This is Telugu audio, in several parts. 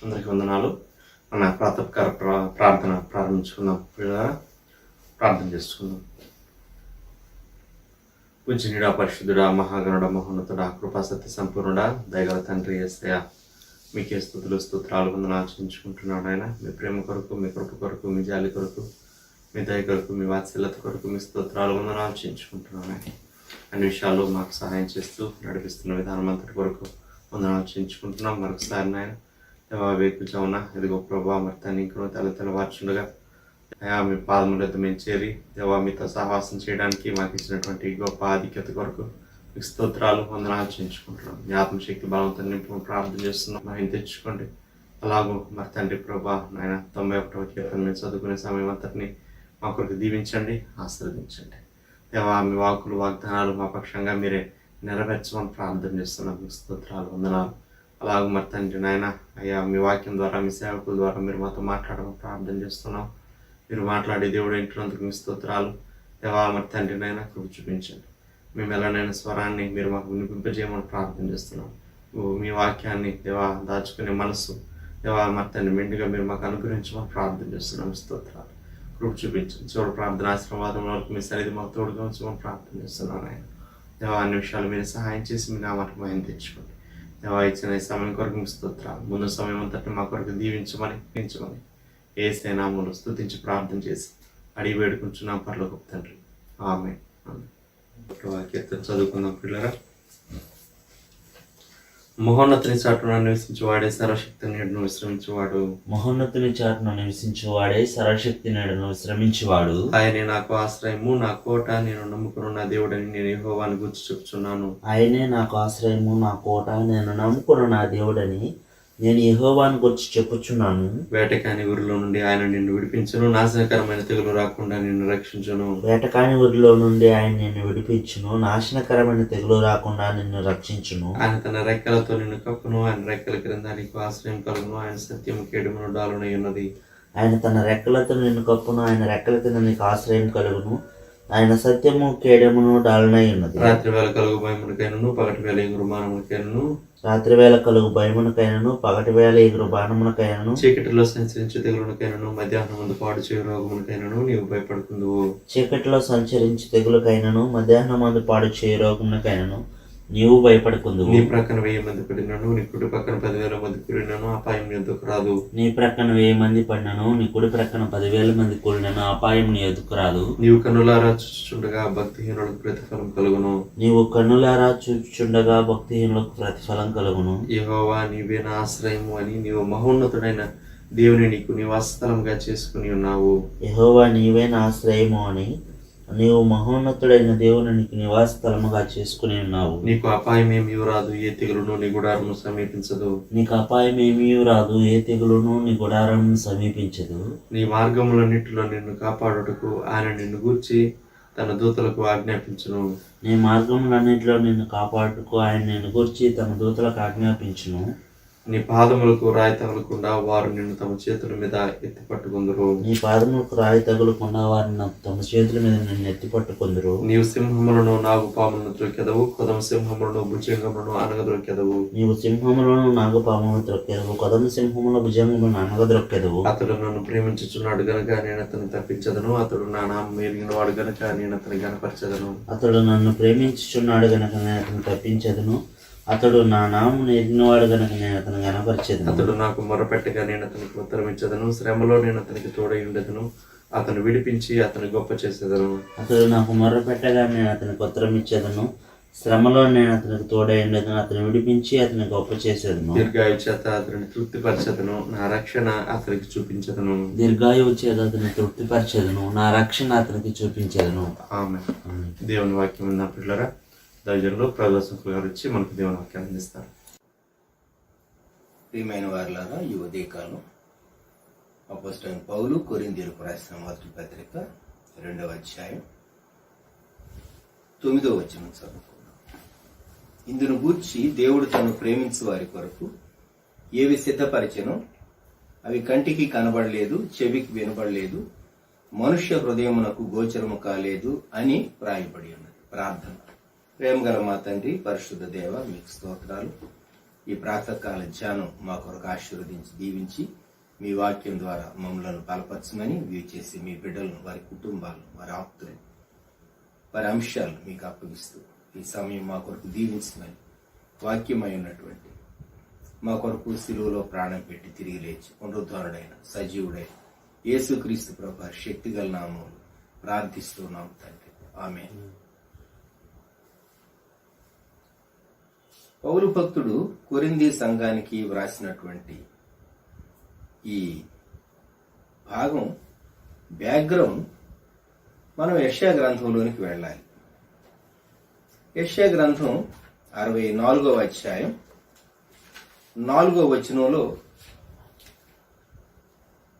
అందరికీ వందనాలు. మన ప్రాతకాల ప్రార్థన ప్రారంభించుకుందాం. ప్రార్థన చేసుకుందాం. పూజనీయుడా, పరిశుద్ధుడా, మహాగణుడ, మహోన్నతుడా, కృపా సత్య సంపూర్ణుడా, దయగల తండ్రి యేసయ్య, మీకే స్తుతులు స్తోత్రాలు వందనాలు ఆచరించుకుంటున్నాడు. ఆయన మీ ప్రేమ కొరకు, మీ కృప కొరకు, మీ జాలి కొరకు, మీ దయ కొరకు, మీ వాత్సల్యత కొరకు మీ స్తోత్రాలు వందనాలు ఆచరించుకుంటున్నాను. అన్ని విషయాల్లో మాకు సహాయం చేస్తూ నడిపిస్తున్న విధానం అంతటి కొరకు వందనాలు ఆచరించుకుంటున్నాం. మరొకసారి నాయన వేకుజామున ఎదుగో ప్రభావ మరి తను ఇంకనూ తెల్లవార్చుండగా అయా మీ పాదములతో మేము చేరి దేవా మీతో సహవాసం చేయడానికి మాకు ఇచ్చినటువంటి గొప్ప ఆధిక్యత కొరకు మీకు స్తోత్రాలు వందనాలు ఆచరించుకుంటున్నాం. మీ ఆత్మశక్తి బలంతో నింపు ప్రార్థన చేస్తున్నాం. మహిమ తెచ్చుకోండి. అలాగూ మరి తండ్రి ప్రభా నాయన 91వ కీర్తన మేము చదువుకునే సమయం అంతటిని మా కొరకు దీవించండి, ఆశీర్వదించండి. దేవా మీ వాక్కులు వాగ్దానాలు మా పక్షంగా మీరే నెరవేర్చమని ప్రార్థన చేస్తున్నాం. మీకు స్తోత్రాలు వందనాలు. అలాగే మరి తండ్రి నాయన అయ్యా మీ వాక్యం ద్వారా మీ సేవకుల ద్వారా మీరు మాతో మాట్లాడమని ప్రార్థన చేస్తున్నాం. మీరు మాట్లాడే దేవుడు ఇంటినందుకు మీ స్తోత్రాలు. దేవా మరి తండ్రి నాయన కృప చూపించండి. మేము ఎలానైనా స్వరాన్ని మీరు మాకు వినిపింపజేయమని ప్రార్థన చేస్తున్నాం. మీ వాక్యాన్ని దేవా దాచుకునే మనసు దేవా మరి తండ్రి మెండుగా మీరు మాకు అనుగ్రహించమని ప్రార్థన చేస్తున్నాం. స్తోత్రాలు కృప చూపించండి. చివరి ప్రార్థన ఆశీర్వాదం వరకు మీ సన్నిధి మాకు తోడుగా ఉంచమని ప్రార్థన చేస్తున్నాను. ఆయన దేవా అన్ని విషయాలు మీరు సహాయం చేసి మీ నామానికి మహిమ తెచ్చుకోండి. దేవా ఇచ్చిన ఈ సమయం కొరకు మీ స్తోత్రాలు. ముందు సమయం అంతటి మా కొరకు దీవించమని యేసయ్య నామములో స్తుతించి ప్రార్థన చేసి అడిగి వేడుకుంటున్నాం పరలోకపు తండ్రి. ఆమేన్. కీర్తన చదువుకుందాం పిల్లరా. మహోన్నతుని చాటున నివసించువాడే సర్వశక్తి నీడను విశ్రమించువాడు. మహోన్నతుని చాటున నివసించువాడే సర్వశక్తి నీడను విశ్రమించువాడు. ఆయనే నాకు ఆశ్రయము, నా కోట, నేను నమ్ముకున్న నా దేవుడని నేను యెహోవాను గూర్చి చెప్తున్నాను. ఆయనే నాకు ఆశ్రయము, నా కోట, నేను నమ్ముకున్న నా దేవుడని నేను యెహోవాను గురించి చెప్పుచున్నాను. వేటకాని ఊరిలో నుండి ఆయన నిన్ను విడిపించును, నాశనకరమైన తెగులు రాకుండా నిన్ను రక్షించును. వేటకాని ఊరిలో నుండి ఆయన నిన్ను విడిపించును, నాశనకరమైన తెగులు రాకుండా నిన్ను రక్షించును. ఆయన తన రెక్కలతో నిన్ను కప్పును, ఆయన రెక్కల క్రింద నీకు ఆశ్రయం కలుగును. ఆయన సత్యము కేడుమును డాలునై ఉన్నది. ఆయన తన రెక్కలతో నిన్ను కప్పును, ఆయన రెక్కల కింద నీకు ఆశ్రయం కలుగును. ఆయన సత్యము కేడమును డాలునై ఉన్నది. రాత్రి వేళ కలుగు భయమునికైనను, పగటి వేళ ఎగురు బాణమునికైనను, రాత్రి వేళ కలుగు భయమునకైనను, పగటి వేళ ఎగురు బాణమునకైనను, చీకటిలో సంచరించే తెగులునికైనను, మధ్యాహ్నం ముందు పాడు చేయు రోగమునికైనను నీవు భయపడుకుందువు. చీకటిలో సంచరించి తెగులకైనను, మధ్యాహ్నం మందు పాడు చేయ రోగమునకైనను నీవు భయపడకుందువు. నీ ప్రక్కన 1000 మంది పడినను, నీ కుడి పక్కన 10,000 మంది కూడినను అపాయం నీ ఎదుకు రాదు. నీ ప్రక్కన 1000 మంది పడినను, నీ కుడి ప్రక్కన 10,000 మంది కూడినను అపాయం నీ ఎదుకు రాదు. నీవు కన్నులారా చూచుచుండగా భక్తిహీనులకు ప్రతిఫలం కలుగును. నీవు కన్నులారా చూచుచుండగా భక్తిహీనులకు ప్రతిఫలం కలుగును. యెహోవా నీవే నా ఆశ్రయము అని నీవు మహోన్నతుడైన దేవుని నీకు నివాసస్థలంగా చేసుకుని ఉన్నావు. యెహోవా నీవే నా ఆశ్రయము అని నీవు మహోన్నతుడైన దేవుని నీకు నివాస స్థలముగా చేసుకుని ఉన్నావు. నీకు అపాయం ఏమీ రాదు, ఏ తెగులును నీ గుడారము సమీపించదు. నీకు అపాయం ఏమీ రాదు, ఏ తెగులును నీ గుడారం సమీపించదు. నీ మార్గములన్నిటిలో నిన్ను కాపాడుటకు ఆయన నిన్ను గూర్చి తన దూతలకు ఆజ్ఞాపించును. నీ మార్గములన్నిటిలో నిన్ను కాపాడుటకు ఆయన నిన్ను గూర్చి తన దూతలకు ఆజ్ఞాపించును. నీ పాదములకు రాయి తగలకుండా వారు నిన్ను తమ చేతుల మీద ఎత్తి పట్టుకుందరు. నీ పాదములకు రాయి తగులకుండా వారిని తమ చేతుల మీద నిన్ను ఎత్తి పట్టుకుందరు. నీవు సింహములను, నాగుపాములను త్రొక్కెదవు, కొదమ సింహములను, భుజంగములను అనగద్రొక్కెదవు. నీవు సింహములను, నాగుపాములను త్రొక్కెదవు, కొదమ సింహముల భుజంగములను అనగద్రొక్కెదవు. అతడు నన్ను ప్రేమించుచున్నాడు గనుక నేను అతన్ని తప్పించదను, అతడు నా నామం ఎరిగిన వాడు గనుక నేను అతన్ని గనపరచదను. అతడు నన్ను ప్రేమించుచున్నాడు గనుక నేను అతను తప్పించదను, అతడు నా నామమును ఎరిగినవాడు గనుక నేను అతను గనపరచెదను. అతడు నాకు మొరపెట్టగా నేను అతనికి ఉత్తరం ఇచ్చదను, శ్రమలో నేను అతనికి తోడై ఉండెదను, అతను విడిపించి అతను గొప్ప చేసేదను. అతడు నాకు మొర్రపెట్టగా నేను అతనికి ఉత్తరం ఇచ్చేదను, శ్రమలో నేను అతనికి తోడై ఉండేదను, అతను విడిపించి అతని గొప్ప చేసేదను. దీర్ఘాయు చేత అతని తృప్తిపరచదను, నా రక్షణ అతనికి చూపించదను. దీర్ఘాయువు చేత అతని తృప్తిపరచెదను, నా రక్షణ అతనికి చూపించేదను. ఆమేన్. దేవుని వాక్యం ఉన్న పిల్లరా, దైవజనులు ప్రదర్శకులు గారు వచ్చి మనకు దేవుని వాక్యాన్ని అందిస్తారు. ప్రియమైన వారులారా, ఈ ఉదయకాలం అపోస్తలుడైన పౌలు కొరింథీయులకు రాసిన మొదటి పత్రిక 2వ అధ్యాయం 9వ వచనం చదువుకున్నాం. ఇందును గూర్చి దేవుడు తను ప్రేమించు వారి కొరకు ఏవి సిద్ధపరిచెనో అవి కంటికి కనబడలేదు, చెవికి వినబడలేదు, మనుష్య హృదయమునకు గోచరము కాలేదు అని వ్రాయబడి ఉన్నది. ప్రార్థన. ప్రేమ గల మా తండ్రి, పరిశుద్ధ దేవ, మీకు స్తోత్రాలు. ఈ ప్రాతకాల ధ్యానం మా కొరకు ఆశీర్వదించి దీవించి మీ వాక్యం ద్వారా మమ్మలను బలపరచమని వీరు చేసి మీ బిడ్డలను, వారి కుటుంబాలను, వారి ఆప్తులు, వారి అంశాలు మీకు అప్పగిస్తూ ఈ సమయం మా కొరకు దీవించమని, వాక్యమై ఉన్నటువంటి మా కొరకు శిలువలో ప్రాణం పెట్టి తిరిగి లేచి పునరుద్ధరణుడైన సజీవుడైన యేసుక్రీస్తు ప్రభు శక్తిగల నామములో ప్రార్థిస్తున్నాం తండ్రి, ఆమేన్. పౌలు భక్తుడు కొరింథీ సంఘానికి వ్రాసినటువంటి ఈ భాగం బ్యాక్గ్రౌండ్ మనం యెషయా గ్రంథంలోనికి వెళ్ళాలి. యెషయా గ్రంథం 64వ అధ్యాయం 4వ వచనంలో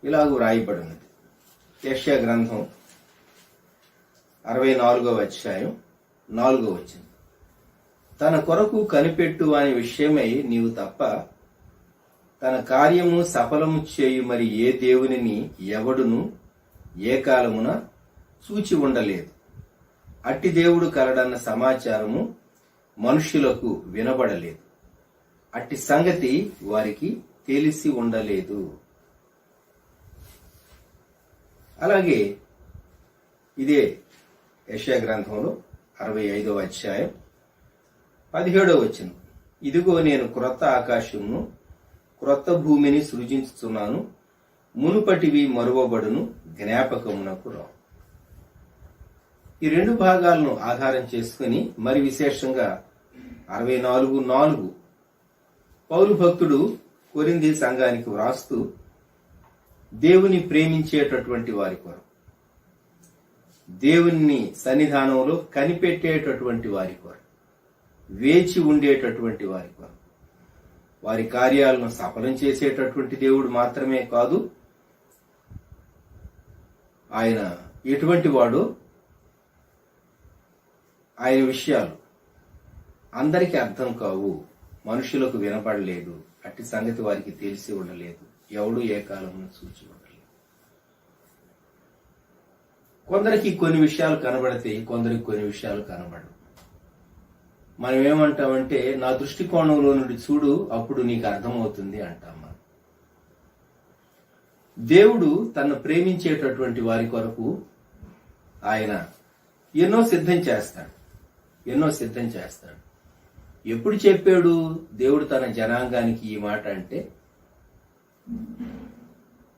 ఇలాగ వ్రాయబడి ఉన్నది. యెషయా గ్రంథం 64వ అధ్యాయం 4వ వచనం. తన కొరకు కనిపెట్టు అనే విషయమై నీవు తప్ప తన కార్యము సఫలము చేయు మరి ఏ దేవునిని ఎవడును ఏ కాలమున చూచి ఉండలేదు. అట్టి దేవుడు కలడన్న సమాచారము మనుష్యులకు వినబడలేదు. అట్టి సంగతి వారికి తెలిసి ఉండలేదు. అలాగే ఇదే యెషయా గ్రంథంలో 65వ అధ్యాయం 17వ వచనం. ఇదిగో నేను క్రొత్త ఆకాశమును క్రొత్త భూమిని సృజించుతున్నాను, మునుపటివి మరువబడును, జ్ఞాపకమునకు రావు. ఈ రెండు భాగాలను ఆధారం చేసుకుని మరి విశేషంగా 64:4 పౌలు భక్తుడు కొరింథీ సంఘానికి వ్రాస్తూ దేవుని ప్రేమించేటటువంటి వారి కొరకు, దేవుని సన్నిధానంలో కనిపెట్టేటటువంటి వారి కొరకు, వేచి ఉండేటటువంటి వారి కొరకు, వారి కార్యాలను సఫలం చేసేటటువంటి దేవుడు మాత్రమే కాదు, ఆయన ఎటువంటి వాడు, ఆయన విషయాలు అందరికీ అర్థం కావు, మనుషులకు వినపడలేదు, అట్టి సంగతి వారికి తెలిసి ఉండలేదు, ఎవడు ఏ కాలంలో చూచి ఉండలేదు. కొందరికి కొన్ని విషయాలు కనబడతాయి, కొందరికి కొన్ని విషయాలు కనబడవు. మనం ఏమంటామంటే నా దృష్టికోణంలో నుండి చూడు, అప్పుడు నీకు అర్థమవుతుంది అంటాం. మనం దేవుడు తను ప్రేమించేటటువంటి వారి కొరకు ఆయన ఎన్నో సిద్ధం చేస్తాడు. ఎప్పుడు చెప్పాడు దేవుడు తన జనాంగానికి ఈ మాట అంటే,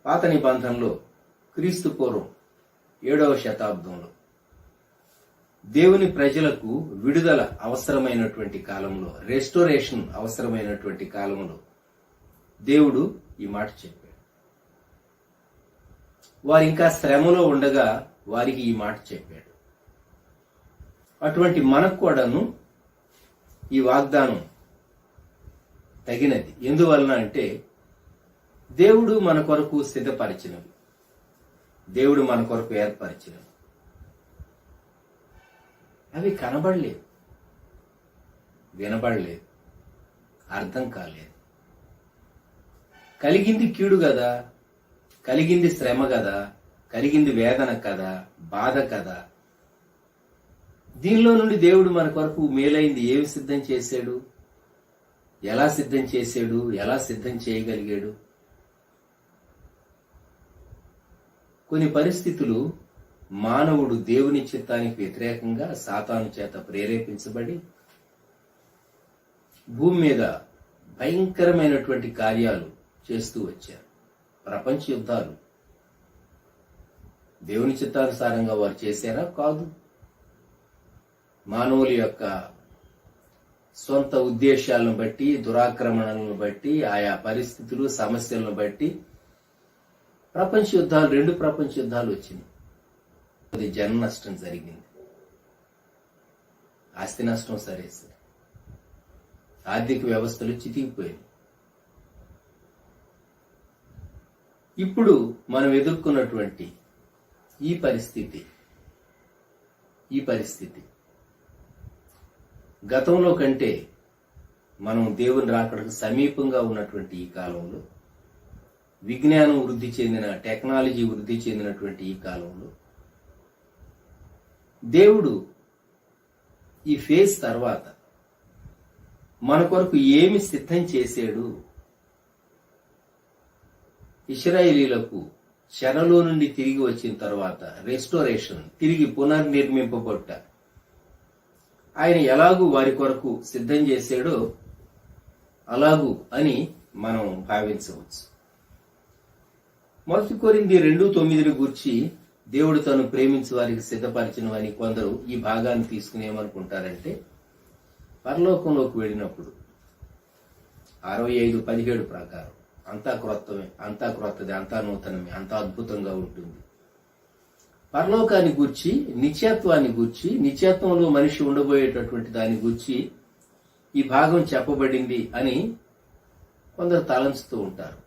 పాత నిబంధనలో క్రీస్తు పూర్వం 7వ శతాబ్దంలో దేవుని ప్రజలకు విడుదల అవసరమైనటువంటి కాలంలో, రెస్టోరేషన్ అవసరమైనటువంటి కాలంలో దేవుడు ఈ మాట చెప్పాడు. వారు ఇంకా శ్రమలో ఉండగా వారికి ఈ మాట చెప్పాడు. అటువంటి మనకు కూడాను ఈ వాగ్దానం తగినది. ఎందువలన అంటే దేవుడు మన కొరకు సిద్ధపరిచినవి, దేవుడు మన కొరకు ఏర్పరిచినవి. అవి కనబడలేదు, వినబడలేదు, అర్థం కాలేదు. కలిగింది కీడు కదా, కలిగింది శ్రమ కదా, కలిగింది వేదన కదా, బాధ కదా. దీనిలో నుండి దేవుడు మన కొరకు మేలైంది ఏమి సిద్ధం చేశాడు, ఎలా సిద్ధం చేశాడు, ఎలా సిద్ధం చేయగలిగాడు? కొన్ని పరిస్థితులు మానవుడు దేవుని చిత్తానికి వ్యతిరేకంగా సాతాను చేత ప్రేరేపించబడి భూమి మీద భయంకరమైనటువంటి కార్యాలు చేస్తూ వచ్చారు. ప్రపంచ యుద్ధాలు దేవుని చిత్తానుసారంగా వారు చేశారా? కాదు. మానవుల యొక్క సొంత ఉద్దేశాలను బట్టి, దురాక్రమణలను బట్టి, ఆయా పరిస్థితులు, సమస్యలను బట్టి ప్రపంచ యుద్ధాలు, 2 ప్రపంచ యుద్ధాలు వచ్చినాయి. అది జన నష్టం జరిగింది, ఆస్తి నష్టం సరే, ఆర్థిక వ్యవస్థలు చితికిపోయాయి. ఇప్పుడు మనం ఎదుర్కొన్నటువంటి ఈ పరిస్థితి గతంలో కంటే మనం దేవుని రాకడకు సమీపంగా ఉన్నటువంటి ఈ కాలంలో, విజ్ఞానం వృద్ధి చెందిన, టెక్నాలజీ వృద్ధి చెందినటువంటి ఈ కాలంలో దేవుడు ఈ ఫేజ్ తర్వాత మన కొరకు ఏమి సిద్ధం చేశాడు? ఇశ్రాయేలీలకు చెరలో నుండి తిరిగి వచ్చిన తర్వాత రెస్టోరేషన్, తిరిగి పునర్నిర్మింపబడ్డ ఆయన ఎలాగూ వారి కొరకు సిద్ధం చేశాడో అలాగూ అని మనం భావించవచ్చు. 1 కొరింథీ 2:9 గూర్చి దేవుడు తను ప్రేమించి వారికి సిద్ధపరిచినవని కొందరు ఈ భాగాన్ని తీసుకుని ఏమనుకుంటారంటే, పరలోకంలోకి వెళ్ళినప్పుడు 65:17 ప్రకారం అంతా క్రొత్తమే, అంతా క్రొత్తది, అంతా నూతనమే, అంతా అద్భుతంగా ఉంటుంది. పరలోకాన్ని గూర్చి, నిత్యత్వాన్ని గూర్చి, నిత్యత్వంలో మనిషి ఉండబోయేటటువంటి దాని గూర్చి ఈ భాగం చెప్పబడింది అని కొందరు తలంచుతూ ఉంటారు.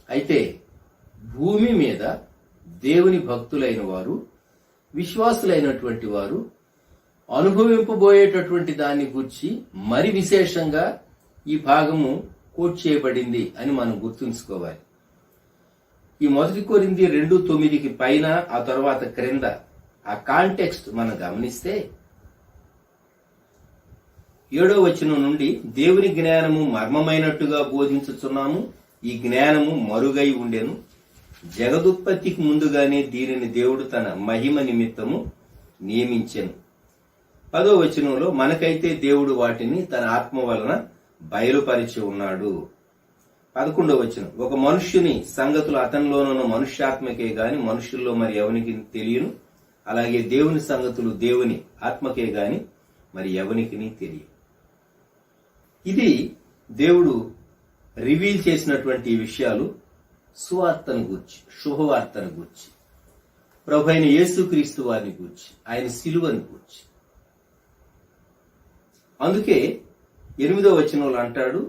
అయితే భూమి మీద దేవుని భక్తులైన వారు, విశ్వాసులైనటువంటి వారు అనుభవింపబోయేటటువంటి దాన్ని గూర్చి మరి విశేషంగా ఈ భాగము కోట్ చేయబడింది అని మనం గుర్తుంచుకోవాలి. ఈ 1 కొరింథీ 2:9 పైన ఆ తర్వాత క్రింద ఆ కాంటెక్స్ట్ మనం గమనిస్తే 7వ వచనం నుండి దేవుని జ్ఞానము మర్మమైనట్టుగా బోధించుచున్నాము, ఈ జ్ఞానము మరుగై ఉండెను, జగదుత్పత్తికి ముందుగానే దీనిని దేవుడు తన మహిమ నిమిత్తము నియమించెను. 10వ వచనంలో మనకైతే దేవుడు వాటిని తన ఆత్మ వలన బయలుపరిచి ఉన్నాడు. 11వ వచనం, ఒక మనుష్యుని సంగతులు అతనిలోనున్న మనుష్యాత్మకే గాని మనుషుల్లో మరి ఎవనికి తెలియను, అలాగే దేవుని సంగతులు దేవుని ఆత్మకే గాని మరి ఎవనికి తెలియదు. ఇది దేవుడు రివీల్ చేసినటువంటి విషయాలు సువార్తను గూర్చి, శుభవార్తను గూర్చి, ప్రభు అయిన యేసుక్రీస్తు వారిని గూర్చి, ఆయన శిలువను గూర్చి. అందుకే 8వ వచనంలో అంటాడు,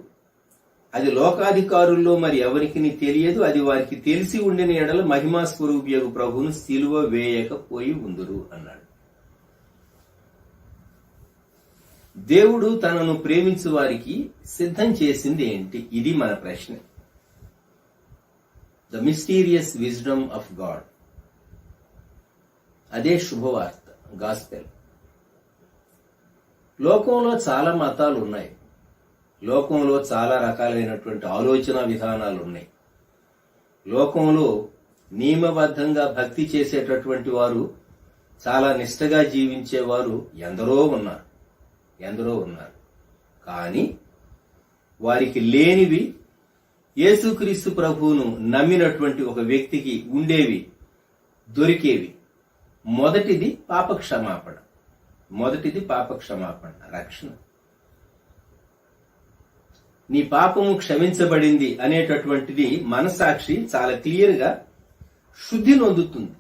అది లోకాధికారుల్లో మరి ఎవరికి తెలియదు, అది వారికి తెలిసి ఉండిన ఎడల మహిమా స్వరూపియగు ప్రభువును శిలువ వేయకపోయి ఉందురు అన్నాడు. దేవుడు తనను ప్రేమించు వారికి సిద్ధం చేసింది ఏంటి? ఇది మన ప్రశ్న. The mysterious wisdom of God, అదే శుభవార్త, గాస్పెల్. లోకంలో చాలా మతాలు ఉన్నాయి, లోకంలో చాలా రకాలైనటువంటి ఆలోచన విధానాలు ఉన్నాయి, లోకంలో నియమబద్ధంగా భక్తి చేసేటటువంటి వారు, చాలా నిష్టగా జీవించేవారు ఎందరో ఉన్నారు. కానీ వారికి లేనివి యేసుక్రీస్తు ప్రభువును నమ్మినటువంటి ఒక వ్యక్తికి ఉండేవి, దొరికేవి. మొదటిది పాపక్షమాపణ, రక్షణ. నీ పాపము క్షమించబడింది అనేటటువంటిది మనసాక్షి చాలా క్లియర్ గా శుద్ధి నొందుతుంది.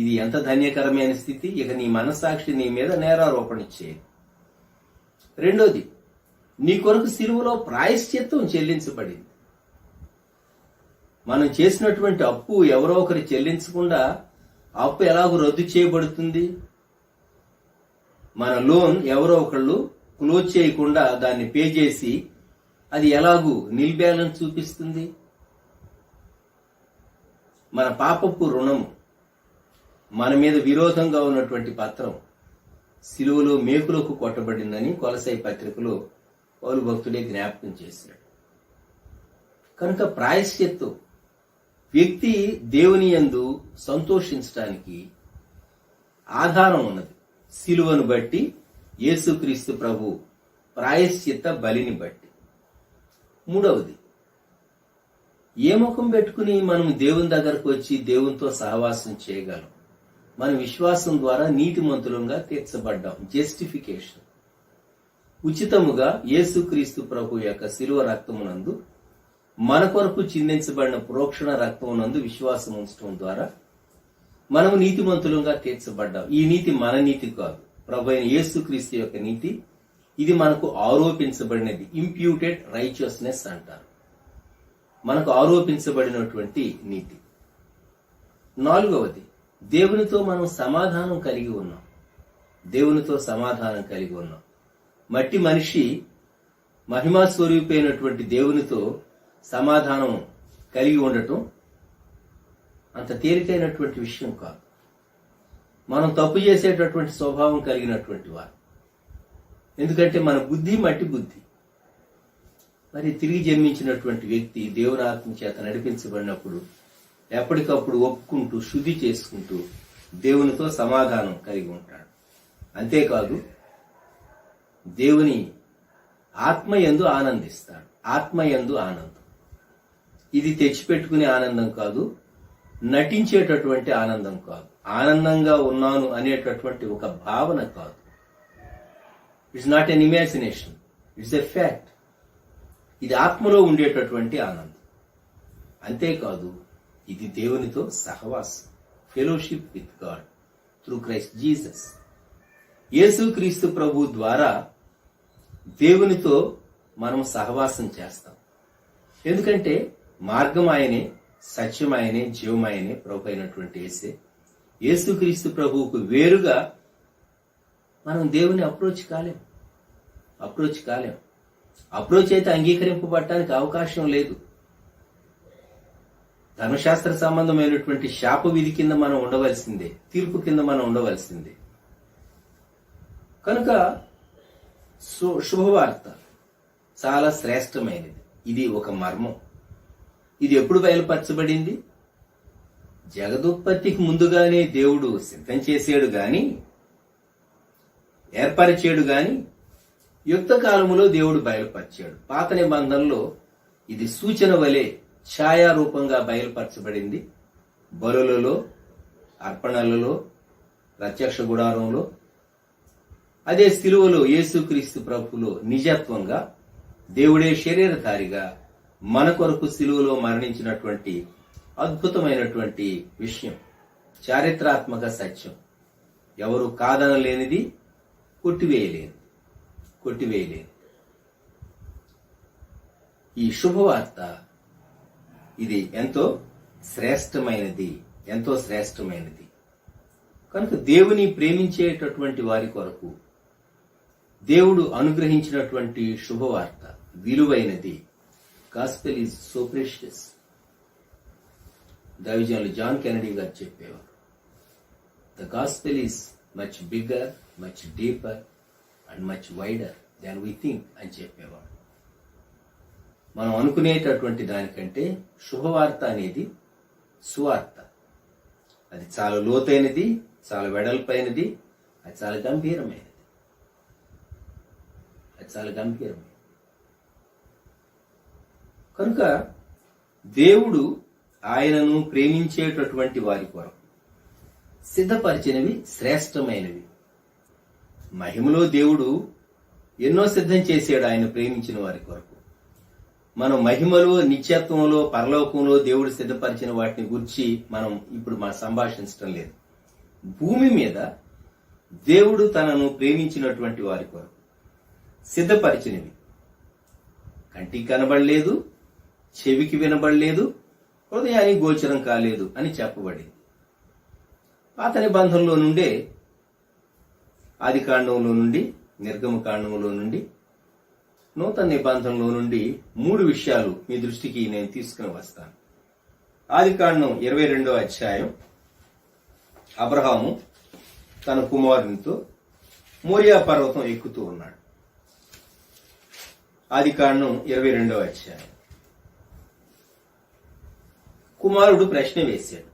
ఇది ఎంత ధన్యకరమైన స్థితి. ఇక నీ మనసాక్షి నీ మీద నేరారోపణ చేయదు. రెండోది, నీ కొరకు శిలువలో ప్రాయశ్చిత్తం చెల్లించబడింది. మనం చేసినటువంటి అప్పు ఎవరో ఒకరు చెల్లించకుండా అప్పు ఎలాగో రద్దు చేయబడుతుంది? మన లోన్ ఎవరో ఒకళ్ళు క్లోజ్ చేయకుండా దాన్ని పే చేసి అది ఎలాగూ నిల్ బ్యాలెన్స్ చూపిస్తుంది? మన పాపపు రుణము, మన మీద విరోధంగా ఉన్నటువంటి పత్రం శిలువలో మేకులకు కొట్టబడిందని కొలసై పత్రికలో పౌలు భక్తుడే జ్ఞాపకం చేశాడు. కనుక ప్రాయశ్చిత్తం, వ్యక్తి దేవుని యందు సంతోషించడానికి ఆధారం ఉన్నది. శిలువను బట్టి, యేసుక్రీస్తు ప్రభు ప్రాయశ్చిత్త బలిని బట్టి. మూడవది, ఏ ముఖం పెట్టుకుని మనం దేవుని దగ్గరకు వచ్చి దేవునితో సహవాసం చేయగలం? మన విశ్వాసం ద్వారా నీతిమంతులంగా తీర్చబడ్డాం. జస్టిఫికేషన్. ఉచితముగా యేసుక్రీస్తు ప్రభు యొక్క శిలువ రక్తమునందు మన కొరకు చిందించబడిన ప్రోక్షణ రక్తమునందు విశ్వాసం ఉంచడం ద్వారా మనము నీతిమంతులంగా తీర్చబడ్డాం. ఈ నీతి మన నీతి కాదు, ప్రభు అయిన యేసుక్రీస్తు యొక్క నీతి. ఇది మనకు ఆరోపించబడినది, ఇంప్యూటెడ్ రైచియస్నెస్ అంటారు. మనకు ఆరోపించబడినటువంటి నీతి. నాలుగవది, దేవునితో మనం సమాధానం కలిగి ఉన్నాం. మట్టి మనిషి మహిమా స్వరూపైనటువంటి దేవునితో సమాధానం కలిగి ఉండటం అంత తేలికైనటువంటి విషయం కాదు. మనం తప్పు చేసేటటువంటి స్వభావం కలిగినటువంటి వారు. ఎందుకంటే మన బుద్ధి మట్టి బుద్ధి. మరి తిరిగి జన్మించినటువంటి వ్యక్తి దేవుని ఆత్మ చేత నడిపించబడినప్పుడు ఎప్పటికప్పుడు ఒప్పుకుంటూ శుద్ధి చేసుకుంటూ దేవునితో సమాధానం కలిగి ఉంటాడు. అంతేకాదు దేవుని ఆత్మయందు ఆనందిస్తాడు. ఆత్మయందు ఆనందం ఇది తెచ్చిపెట్టుకునే ఆనందం కాదు, నటించేటటువంటి ఆనందం కాదు, ఆనందంగా ఉన్నాను అనేటటువంటి ఒక భావన కాదు. It's not an imagination, it's a fact. ఇది ఆత్మలో ఉండేటటువంటి ఆనందం. అంతేకాదు ఇది దేవునితో సహవాసం, fellowship with God through Christ Jesus. యేసుక్రీస్తు ప్రభు ద్వారా దేవునితో మనం సహవాసం చేస్తాం. ఎందుకంటే మార్గం ఆయనే, సత్యం ఆయనే, జీవం ఆయనే, ప్రభు అయినటువంటి యేసే. యేసుక్రీస్తు ప్రభువుకు వేరుగా మనం దేవుని అప్రోచ్ కాలేం. అప్రోచ్ అయితే అంగీకరింపబడటానికి అవకాశం లేదు. ధర్మశాస్త్ర సంబంధమైనటువంటి శాప విధి కింద మనం ఉండవలసిందే, తీర్పు కింద మనం ఉండవలసిందే. కనుక శుభవార్త చాలా శ్రేష్టమైనది. ఇది ఒక మర్మం. ఇది ఎప్పుడు బయలుపరచబడింది? జగదుత్పత్తికి ముందుగానే దేవుడు సిద్ధం చేసాడు గాని, ఏర్పరిచాడు గాని, యుక్త కాలములో దేవుడు బయలుపరిచాడు. పాత నిబంధనలో ఇది సూచన వలె ఛాయారూపంగా బయలుపరచబడింది. బలులలో, అర్పణలలో, ప్రత్యక్ష గుడారంలో, అదే శిలువలో యేసుక్రీస్తు ప్రభువులో నిజత్వంగా దేవుడే శరీరధారిగా మన కొరకు శిలువలో మరణించినటువంటి అద్భుతమైనటువంటి విషయం, చారిత్రాత్మక సత్యం. ఎవరు కాదనలేనిది, కొట్టివేయలేనిది. ఈ శుభవార్త ఇది ఎంతో శ్రేష్టమైనది. కనుక దేవుని ప్రేమించేటటువంటి వారి కొరకు దేవుడు అనుగ్రహించినటువంటి శుభవార్త విలువైనది. Gospel is so precious. దైవజనులు జాన్ కెనడీ గారు చెప్పేవారు, the gospel is much bigger, much deeper and much wider than we think అని చెప్పేవాడు. మనం అనుకునేటటువంటి దానికంటే శుభవార్త అనేది సువార్త. అది చాలా లోతైనది, చాలా వెడల్పైనది, అది చాలా గంభీరమైనది. కనుక దేవుడు ఆయనను ప్రేమించేటటువంటి వారి కొరకు సిద్ధపరిచినవి శ్రేష్టమైనవి. మహిమలో దేవుడు ఎన్నో సిద్ధం చేశాడు ఆయన ప్రేమించిన వారి కొరకు. మనం మహిమలో, నిత్యత్వంలో, పరలోకంలో దేవుడు సిద్ధపరిచిన వాటిని గురించి మనం ఇప్పుడు సంభాషించడం లేదు. భూమి మీద దేవుడు తనను ప్రేమించినటువంటి వారి కొరకు సిద్ధపరిచినవి కంటికి కనబడలేదు, చెవికి వినబడలేదు, హృదయానికి గోచరం కాలేదు అని చెప్పబడింది. పాత నిబంధనలో నుండే, ఆది కాండంలో నుండి, నిర్గమకాండంలో నుండి, నూతన నిబంధనలో నుండి 3 విషయాలు మీ దృష్టికి నేను తీసుకుని వస్తాను. ఆది కాండం 22వ అధ్యాయం. అబ్రహాము తన కుమారునితో మోరియా పర్వతం ఎక్కుతూ ఉన్నాడు. ఆది కాండం 22వ అధ్యాయం. కుమారుడు ప్రశ్న వేశాడు.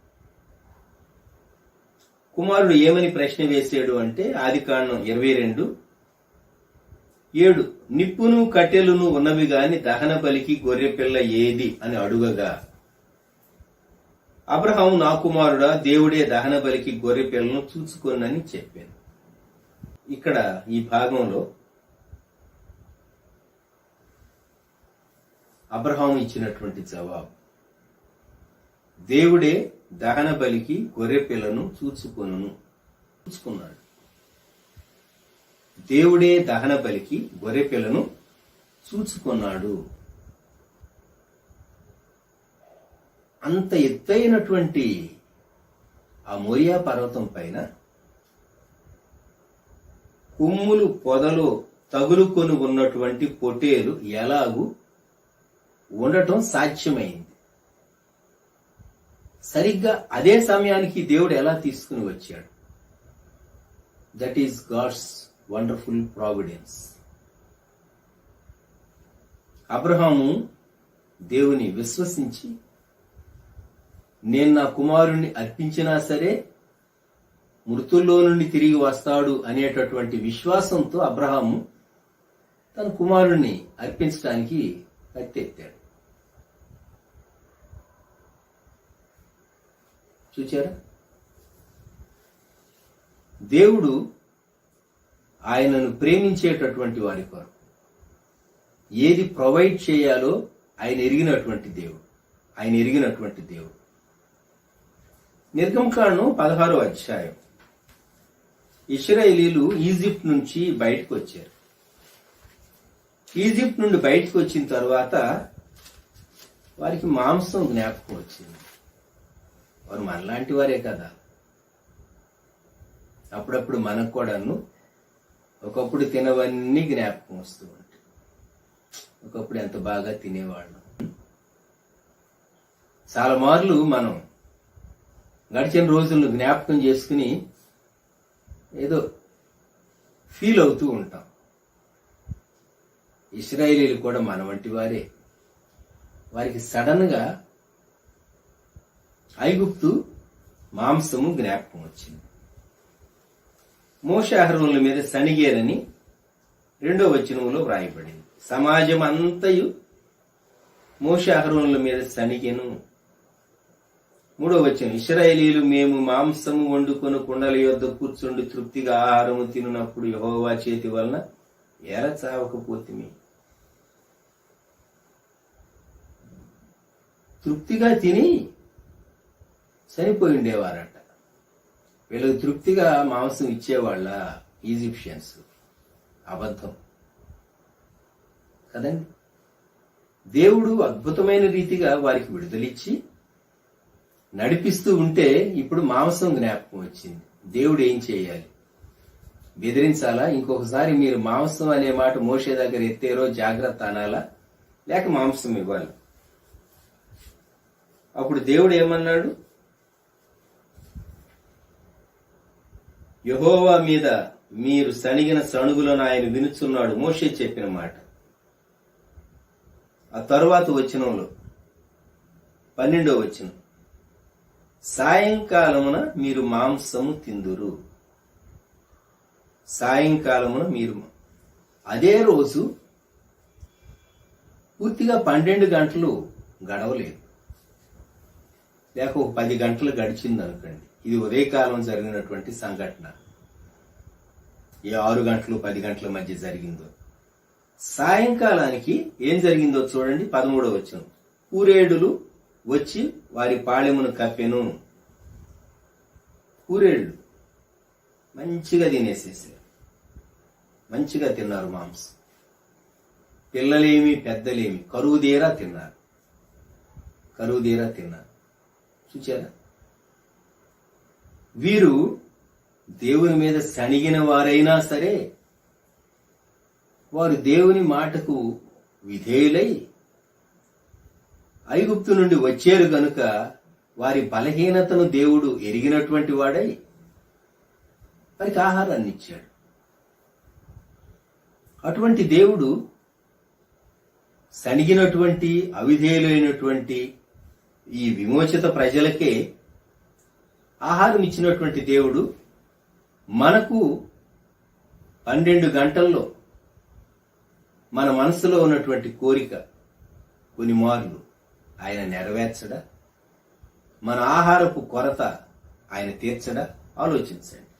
కుమారుడు ఏమని ప్రశ్న వేశాడు అంటే, ఆది కాండం 22:7, నిప్పును కట్టెలును ఉన్నవి గాని దహన బలికి గొర్రె పిల్ల ఏది అని అడుగగా, అబ్రహాము, నా కుమారుడా, దేవుడే దహన బలికి గొర్రె పిల్లను చూచుకొనని చెప్పాను. ఇక్కడ ఈ భాగంలో అబ్రహాము ఇచ్చినటువంటి జవాబు, దేవుడే దహన బలికి గొర్రె పిల్లను చూచుకున్నాడు. దేవుడే దహన బలికి గొర్రె పిల్లను చూచుకున్నాడు. అంత ఎత్తైనటువంటి ఆ మోరియా పర్వతం పైన కొమ్ములు పొదలో తగులుకొని ఉన్నటువంటి పొటేలు ఎలాగూ ఉండటం సాధ్యమైంది. సరిగ్గా అదే సమయానికి దేవుడు ఎలా తీసుకుని వచ్చాడు? That is God's wonderful providence. అబ్రహాము దేవుని విశ్వసించి నేను నా కుమారుణ్ణి అర్పించినా సరే మృతుల్లో నుండి తిరిగి వస్తాడు అనేటటువంటి విశ్వాసంతో అబ్రహాము తన కుమారుణ్ణి అర్పించడానికి కత్తెత్తాడు. చూచారా? దేవుడు ఆయనను ప్రేమించేటటువంటి వారి కొరకు ఏది ప్రొవైడ్ చేయాలో ఆయన ఎరిగినటువంటి దేవుడు. నిర్గమకాండం 16వ అధ్యాయం. ఇశ్రాయేలీలు ఈజిప్ట్ నుంచి బయటకు వచ్చారు. ఈజిప్ట్ నుండి బయటకు వచ్చిన తర్వాత వారికి మాంసం జ్ఞాపకం వచ్చింది. వారు మనలాంటి వారే కదా. అప్పుడప్పుడు మనకు కూడాను ఒకప్పుడు తినవన్నీ జ్ఞాపకం వస్తూ ఉంటాయి. ఒకప్పుడు ఎంత బాగా తినేవాళ్ళం. చాలా మార్లు మనం గడిచిన రోజులను జ్ఞాపకం చేసుకుని ఏదో ఫీల్ అవుతూ ఉంటాం. ఇశ్రాయేలీలు కూడా మన వంటి వారే. వారికి సడన్ గా ఐగుప్తు మాంసము జ్ఞాపకం వచ్చింది. మోషే అహరోనుల మీద సణిగేరని 2వ వచనంలో వ్రాయబడింది. సమాజం అంతయు మోషే అహరోనుల మీద సణిగెను. 3వ వచనం. ఇశ్రాయేలీలు మేము మాంసము వండుకొని కుండల యొద్ద కూర్చుండి తృప్తిగా ఆహారము తినున్నప్పుడు యెహోవా చేతి వలన ఎర చావకపోతిమి. తృప్తిగా తిని చనిపోయి ఉండేవారట. వీళ్ళకి తృప్తిగా మాంసం ఇచ్చేవాళ్ళ ఈజిప్షియన్స్. అబద్ధం కదండి. దేవుడు అద్భుతమైన రీతిగా వారికి విడుదలిచ్చి నడిపిస్తూ ఉంటే ఇప్పుడు మాంసం జ్ఞాపకం వచ్చింది. దేవుడు ఏం చేయాలి? బెదిరించాలా? ఇంకొకసారి మీరు మాంసం అనే మాట మోషే దగ్గర ఎత్తేరో జాగ్రత్త అనాలా? లేక మాంసం ఇవ్వాలి? అప్పుడు దేవుడు ఏమన్నాడు? యెహోవా మీద మీరు సణిగిన సణుగులను ఆయన వినుచున్నాడు. మోషే చెప్పిన మాట. ఆ తరువాత వచనంలో 12వ వచనం. సాయంకాలమున మీరు మాంసము తిందురు. సాయంకాలమున మీరు. అదే రోజు పూర్తిగా 12 గంటలు గడవలేదు. లేక ఒక 10 గంటలు గడిచింది అనుకోండి. ఇది ఉదయకాలం జరిగినటువంటి సంఘటన. ఏ 6 గంటలు 10 గంటల మధ్య జరిగిందో. సాయంకాలానికి ఏం జరిగిందో చూడండి. 13వ వచనం. పూరేడులు వచ్చి వారి పాళెమును కప్పెను. పూరేళ్లు మంచిగా తినేసేసారు. మంచిగా తిన్నారు మాంసం. పిల్లలేమి పెద్దలేమి కరువుదీరా తిన్నారు. చూచారా? వీరు దేవుని మీద సణిగిన వారైనా సరే వారు దేవుని మాటకు విధేయులై ఐగుప్తు నుండి వచ్చారు గనుక వారి బలహీనతను దేవుడు ఎరిగినటువంటి వాడై వారికి ఆహారాన్ని ఇచ్చాడు. అటువంటి దేవుడు సణిగినటువంటి అవిధేయులైనటువంటి ఈ విమోచిత ప్రజలకే ఆహారం ఇచ్చినటువంటి దేవుడు మనకు 12 గంటల్లో మన మనసులో ఉన్నటువంటి కోరిక కొన్ని మార్లు ఆయన నెరవేర్చడా? మన ఆహారపు కొరత ఆయన తీర్చడా? ఆలోచించండి.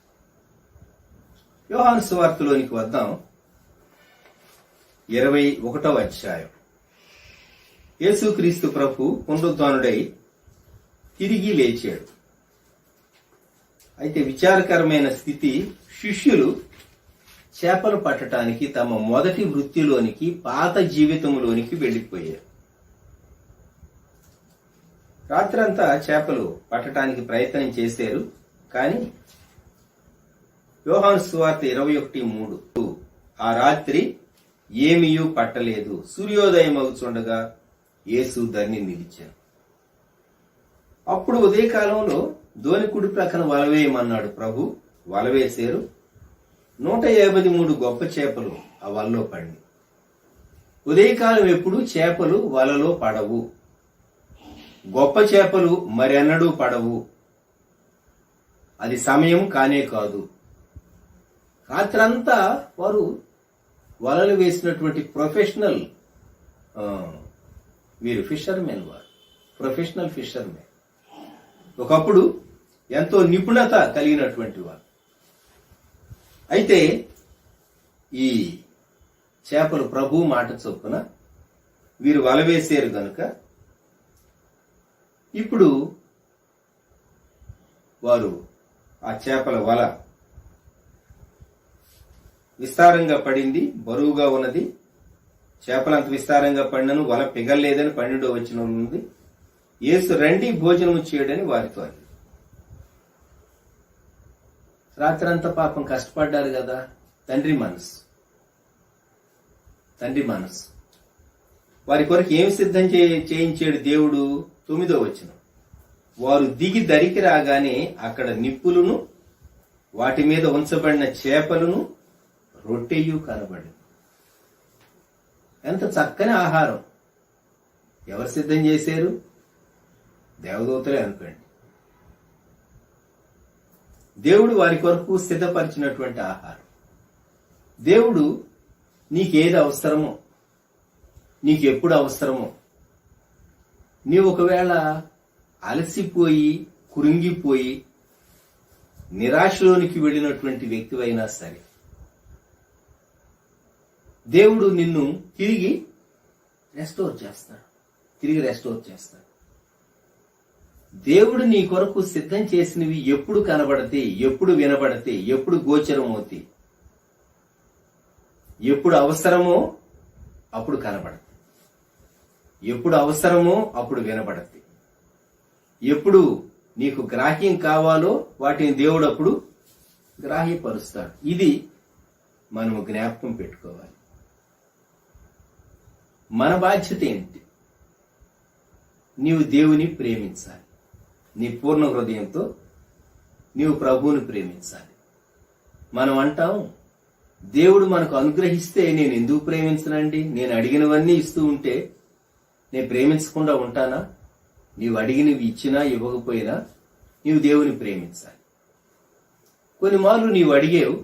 యోహాను సువార్తలోనికి వద్దాం. 21వ అధ్యాయం. యేసుక్రీస్తు ప్రభు పునరుద్ధానుడై తిరిగి లేచాడు. అయితే విచారకరమైన స్థితి, శిష్యులు చేపలు పట్టడానికి తమ మొదటి వృత్తిలోనికి, పాత జీవితంలోనికి వెళ్లిపోయారు. రాత్రంతా చేపలు పట్టడానికి ప్రయత్నం చేశారు. కానీ యోహాను సువార్త 21:3 ఆ రాత్రి ఏమీయూ పట్టలేదు. సూర్యోదయం అవుతుండగా యేసు ధరణి నిలిచారు. అప్పుడు ఉదయకాలంలో దోణి కుడి ప్రక్కన వలవేయమన్నాడు ప్రభు. వలవేశారు. 153 గొప్ప చేపలు ఆ వలలో పడి. ఉదయకాలం ఎప్పుడు చేపలు వలలో పడవు, గొప్ప చేపలు మరెన్నడూ పడవు. అది సమయం కానే కాదు. రాత్రంతా వారు వలలు వేసినటువంటి ప్రొఫెషనల్ వీరు ఫిషర్మెన్, వారు ప్రొఫెషనల్ ఫిషర్మెన్. ఒకప్పుడు ఎంతో నిపుణత కలిగినటువంటి వారు. అయితే ఈ చేపలు ప్రభు మాట చొప్పున వీరు వల వేసారు గనుక ఇప్పుడు వారు ఆ చేపల వల విస్తారంగా పడింది, బరువుగా ఉన్నది. చేపలు అంత విస్తారంగా పడినను వల పిగల్లేదని 12వ వచనంలో ఉంది. యేసు రండి భోజనము చేయడని వారితో అన్నారు. రాత్రంతా పాపం కష్టపడ్డారు కదా. తండ్రి మనసు వారి కొరకు ఏమి సిద్ధం చేయించాడు దేవుడు? 9వ వచనం. వారు దిగి దరికి రాగానే అక్కడ నిప్పులను, వాటి మీద ఉంచబడిన చేపలను, రొట్టెయు కనబడింది. ఎంత చక్కని ఆహారం! ఎవరు సిద్ధం చేశారు? దేవదూతలే అనుకోండి. దేవుడు వారి కొరకు సిద్ధపరిచినటువంటి ఆహారం. దేవుడు నీకేది అవసరమో, నీకెప్పుడు అవసరమో, నీవు ఒకవేళ అలసిపోయి కురింగిపోయి నిరాశలోనికి వెళ్ళినటువంటి వ్యక్తివైనా సరే, దేవుడు నిన్ను తిరిగి రెస్టోర్ చేస్తాడు. దేవుడు నీ కొరకు సిద్ధం చేసినవి ఎప్పుడు కనబడితే, ఎప్పుడు వినబడితే, ఎప్పుడు గోచరమవుతాయి, ఎప్పుడు అవసరమో అప్పుడు కనబడతాయి, ఎప్పుడు అవసరమో అప్పుడు వినబడతాయి, ఎప్పుడు నీకు గ్రాహ్యం కావాలో వాటిని దేవుడు అప్పుడు గ్రాహ్యపరుస్తాడు. ఇది మనము జ్ఞాపకం పెట్టుకోవాలి. మన బాధ్యత ఏంటి? నీవు దేవుని ప్రేమించాలి. నీ పూర్ణ హృదయంతో నీవు ప్రభువుని ప్రేమించాలి. మనం అంటాం, దేవుడు మనకు అనుగ్రహిస్తే నేను ఎందుకు ప్రేమించనండి? నేను అడిగినవన్నీ ఇస్తూ ఉంటే నేను ప్రేమించకుండా ఉంటానా? నీవు అడిగినవి ఇచ్చినా ఇవ్వకపోయినా నీవు దేవుని ప్రేమించాలి. కొన్ని మార్లు నీవు అడిగేవు,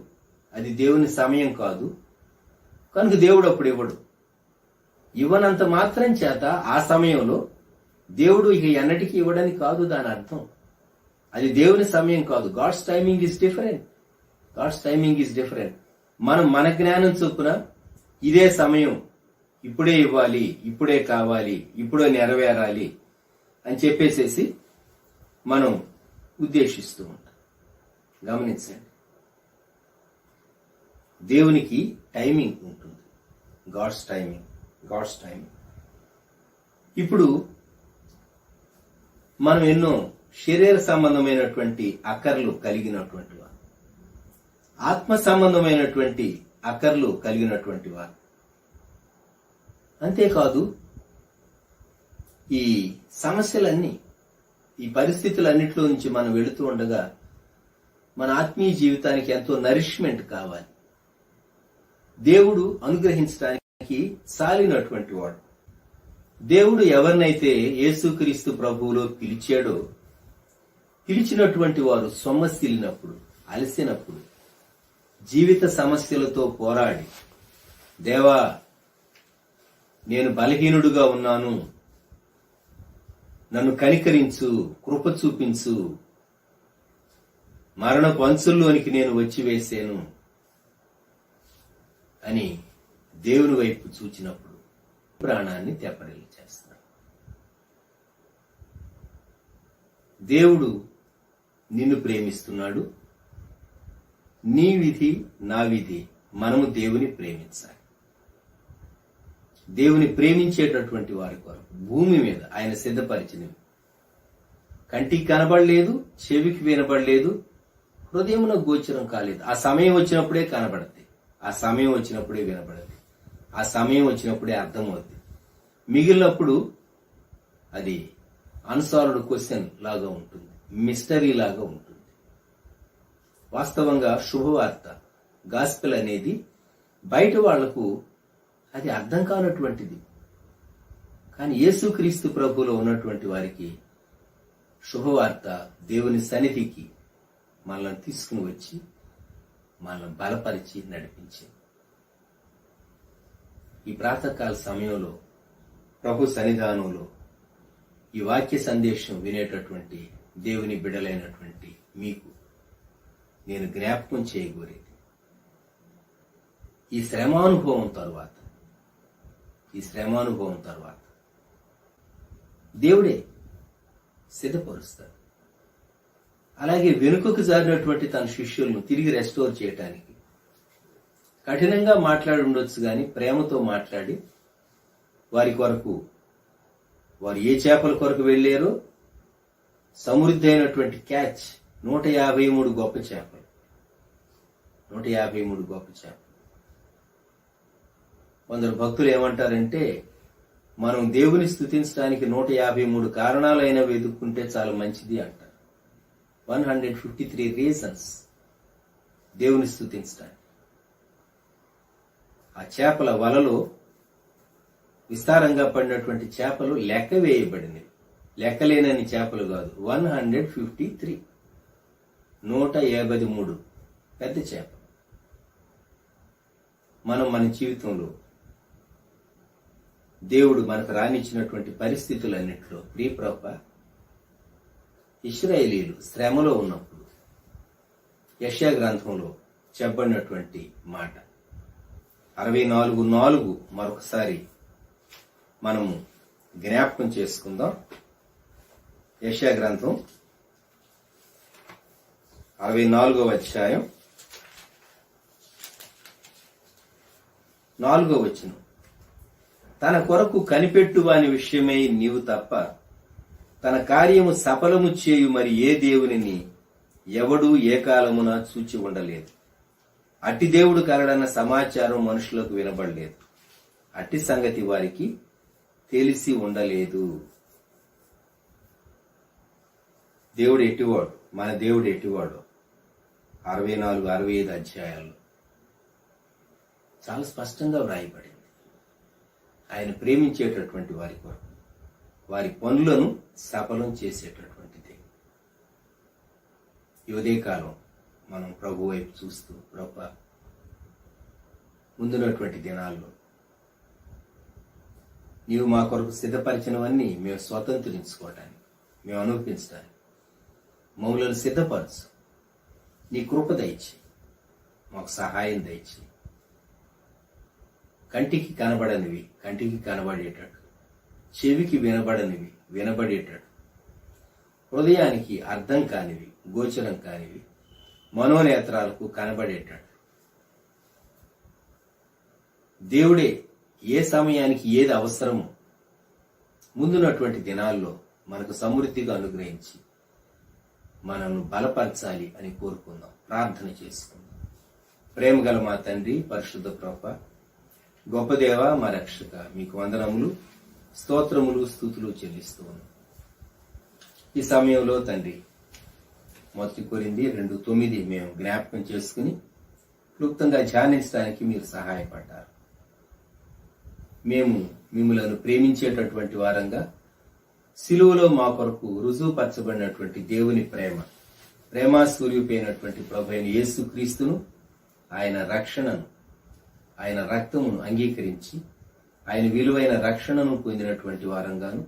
అది దేవుని సమయం కాదు కనుక దేవుడు అప్పుడు ఇవ్వడు. ఇవ్వనంత మాత్రం చేత ఆ సమయంలో దేవుడు ఇక ఎన్నటికీ ఇవ్వడానికి కాదు దాని అర్థం. అది దేవుని సమయం కాదు. God's timing is different. మనం మన జ్ఞానం చొప్పున ఇదే సమయం, ఇప్పుడే ఇవ్వాలి, ఇప్పుడే కావాలి, ఇప్పుడే నెరవేరాలి అని చెప్పేసేసి మనం ఉద్దేశిస్తూ ఉంటాం. గమనించండి, దేవునికి టైమింగ్ ఉంటుంది. God's timing. ఇప్పుడు మనం ఎన్నో శరీర సంబంధమైనటువంటి అక్కర్లు కలిగినటువంటి వారు, ఆత్మ సంబంధమైనటువంటి అక్కర్లు కలిగినటువంటి వారు. అంతేకాదు, ఈ సమస్యలన్నీ, ఈ పరిస్థితులన్నిటిలో నుంచి మనం వెళుతూ ఉండగా మన ఆత్మీయ జీవితానికి ఎంతో నరిష్మెంట్ కావాలి. దేవుడు అనుగ్రహించడానికి సాలినటువంటి వాడు. దేవుడు ఎవరినైతే యేసుక్రీస్తు ప్రభువులో పిలిచాడో, పిలిచినటువంటి వారు సొమ్మసిల్లినప్పుడు, అలసినప్పుడు, జీవిత సమస్యలతో పోరాడి, దేవా నేను బలహీనుడుగా ఉన్నాను, నన్ను కనికరించు, కృప చూపించు, మరణపు అంచుల్లోనికి నేను వచ్చి వేసాను అని దేవుని వైపు చూచినప్పుడు ప్రాణాన్ని తెప్పరిల్లి చేస్తాడు. దేవుడు నిన్ను ప్రేమిస్తున్నాడు. నీ విధి నా విధి, మనము దేవుని ప్రేమించాలి. దేవుని ప్రేమించేటటువంటి వారి కొరకు భూమి మీద ఆయన సిద్ధపరిచినవి కంటికి కనబడలేదు, చెవికి వినబడలేదు, హృదయమున గోచరం కాలేదు. ఆ సమయం వచ్చినప్పుడే కనబడతాయి, ఆ సమయం వచ్చినప్పుడే వినబడతాయి, ఆ సమయం వచ్చినప్పుడే అర్థమవుతుంది. మిగిలినప్పుడు అది అన్సాల్వ్డ్ క్వశ్చన్ లాగా ఉంటుంది, మిస్టరీ లాగా ఉంటుంది. వాస్తవంగా శుభవార్త, గాస్పెల్ అనేది బయట వాళ్లకు అది అర్థం కానటువంటిది. కానీ యేసుక్రీస్తు ప్రభువులో ఉన్నటువంటి వారికి శుభవార్త దేవుని సన్నిధికి మనల్ని తీసుకుని వచ్చి మనల్ని బలపరిచి నడిపించింది. ఈ ప్రాతకాల సమయంలో ప్రభు సన్నిధానంలో ఈ వాక్య సందేశం వినేటటువంటి దేవుని బిడ్డలైనటువంటి మీకు నేను జ్ఞాపకం చేయగోరేది, ఈ శ్రమానుభవం తర్వాత దేవుడే సిద్ధపరుస్తాడు. అలాగే వెనుకకు జారినటువంటి తన శిష్యులను తిరిగి రెస్టోర్ చేయటానికి కఠినంగా మాట్లాడి ఉండొచ్చు, కానీ ప్రేమతో మాట్లాడి వారి కొరకు, వారు ఏ చేపల కొరకు వెళ్ళారో సమృద్ధి అయినటువంటి క్యాచ్ 153 గొప్ప చేపలు. 153 గొప్ప చేపలు. కొందరు భక్తులు ఏమంటారంటే, మనం దేవుని స్తుతించడానికి 153 కారణాలైన వెతుక్కుంటే చాలా మంచిది అంటారు. 153 రీజన్స్ దేవుని స్తుతించడానికి. ఆ చేపల వలలో విస్తారంగా పడినటువంటి చేపలు లెక్క వేయబడినవి, లెక్కలేనని చేపలు కాదు. 153, 153 పెద్ద చేప. మనం మన జీవితంలో దేవుడు మనకు రానిచ్చినటువంటి పరిస్థితులన్నింటిలో ప్రియప్రభ, ఇశ్రాయేలీయులు శ్రమలో ఉన్నప్పుడు యెషయా గ్రంథంలో చెప్పబడినటువంటి మాట 64:4 మరొకసారి మనము జ్ఞాపకం చేసుకుందాం. యెషయా గ్రంథం 64వ అధ్యాయం 4వ వచనం. తన కొరకు కనిపెట్టు వాని విషయమై నీవు తప్ప తన కార్యము సఫలము చేయు మరి ఏ దేవునిని ఎవడూ ఏ కాలమున చూచి ఉండలేదు. అట్టి దేవుడు కలడన్న సమాచారం మనుషులకు వినబడలేదు. అట్టి సంగతి వారికి తెలిసి ఉండలేదు. దేవుడు ఎట్టివాడు, మన దేవుడు ఎట్టివాడు 64, 65 అధ్యాయాల్లో చాలా స్పష్టంగా వ్రాయబడింది. ఆయన ప్రేమించేటటువంటి వారి కొరకు వారి పనులను సఫలం చేసేటటువంటిది. ఈ ఉదయకాలం మనం ప్రభు వైపు చూస్తూ, ప్రభు ముందున్నటువంటి దినాల్లో నీవు మా కొరకు సిద్ధపరిచినవన్నీ మేము స్వతంత్రించుకోవటానికి, మేము అనుభవించడానికి మమ్మల్ని సిద్ధపరచు. నీ కృప దయచి, మాకు సహాయం దయచి. కంటికి కనబడనివి కంటికి కనబడేటట్టు, చెవికి వినబడనివి వినబడేటట్టు, హృదయానికి అర్థం కానివి గోచరం కానివి మనోనేత్రాలకు కనబడేటట్టు, దేవుడే ఏ సమయానికి ఏది అవసరమో ముందున్నటువంటి దినాల్లో మనకు సమృద్ధిగా అనుగ్రహించి మనల్ని బలపరచాలి అని కోరుకుందాం, ప్రార్థన చేసుకుందాం. ప్రేమగల మా తండ్రి, పరిశుద్ధ ప్రభువా, గొప్ప దేవ, మా రక్షక, మీకు వందనములు, స్తోత్రములు, స్తుతులు చెల్లిస్తూ ఉన్నాం. ఈ సమయంలో తండ్రి 1 కొరింథీ 2:9 మేము జ్ఞాపకం చేసుకుని క్లుప్తంగా ధ్యానించడానికి మీరు సహాయపడ్డారు. మేము మిమ్మలను ప్రేమించేటటువంటి వారంగా, సిలువలో మా కొరకు రుజువుపరచబడినటువంటి దేవుని ప్రేమ సూర్యుపైనటువంటి ప్రభు అయిన యేసుక్రీస్తును, ఆయన రక్షణను, ఆయన రక్తమును అంగీకరించి ఆయన విలువైన రక్షణను పొందినటువంటి వారంగాను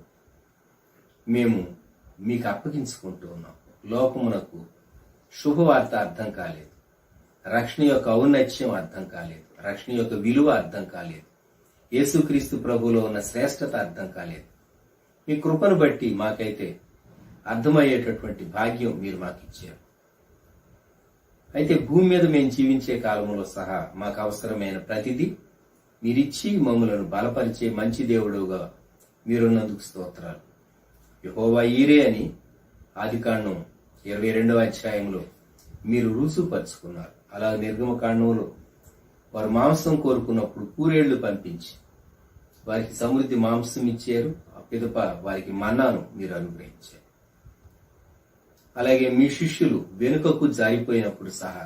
మేము మీకు అప్పగించుకుంటూ ఉన్నాం. లోకమునకు శుభవార్త అర్థం కాలేదు, రక్షణ యొక్క ఔన్నత్యం అర్థం కాలేదు, రక్షణ యొక్క విలువ అర్థం కాలేదు, యేసుక్రీస్తు ప్రభువులో ఉన్న శ్రేష్టత అర్థం కాలేదు. మీ కృపను బట్టి మాకైతే అర్థమయ్యేటటువంటి భాగ్యం మీరు మాకు ఇచ్చారు. అయితే భూమి మీద మేము జీవించే కాలంలో సహా మాకు అవసరమైన ప్రతిదీ మీరిచ్చి మమ్మలను బలపరిచే మంచి దేవుడుగా మీరున్నందుకు స్తోత్రాలు. యెహోవా ఈరే అని ఆదికాండం 22వ అధ్యాయంలో మీరు రుజువుపరుచుకున్నారు. అలా నిర్గమకాండంలో వారు మాంసం కోరుకున్నప్పుడు పూరేళ్లు పంపించి వారికి సమృద్ధి మాంసం ఇచ్చారు. ఆ పిదప వారికి మన్నాను మీరు అనుగ్రహించారు. అలాగే మీ శిష్యులు వెనుకకు జారిపోయినప్పుడు సహా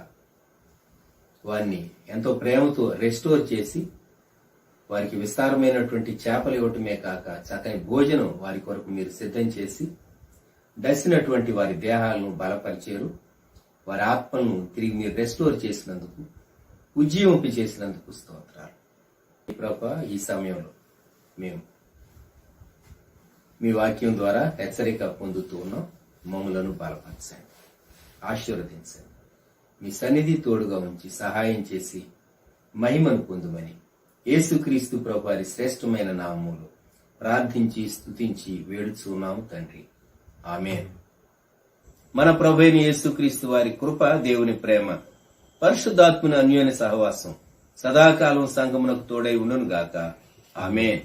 వారిని ఎంతో ప్రేమతో రెస్టోర్ చేసి వారికి విస్తారమైనటువంటి చేపలు ఇవ్వటమే కాక చక్కని భోజనం వారి కొరకు మీరు సిద్ధం చేసి దసినటువంటి వారి దేహాలను బలపరిచారు. వారి ఆత్మలను తిరిగి మీరు రెస్టోర్ చేసినందుకు, ఉజ్జీవింపు చేసినందుకు స్తోత్రాలు. ప్రభా, ఈ సమయంలో మేము మీ వాక్యం ద్వారా హెచ్చరిక పొందుతూ ఉన్నాం. మమ్మలను బలపరచండి, ఆశీర్వదించండి. మీ సన్నిధి తోడుగా ఉంచి సహాయం చేసి మహిమను పొందుమని యేసుక్రీస్తు ప్రభు వారి శ్రేష్టమైన నామములో ప్రార్థించి స్తుతించి వేడుచున్నాము తండ్రి, ఆమేన్. మన ప్రభువైన యేసుక్రీస్తు వారి కృప, దేవుని ప్రేమ, పరిశుద్ధాత్మని అన్యోన్య సహవాసం సదాకాలం సంగమునకు తోడై ఉండును గాక. ఆమేన్.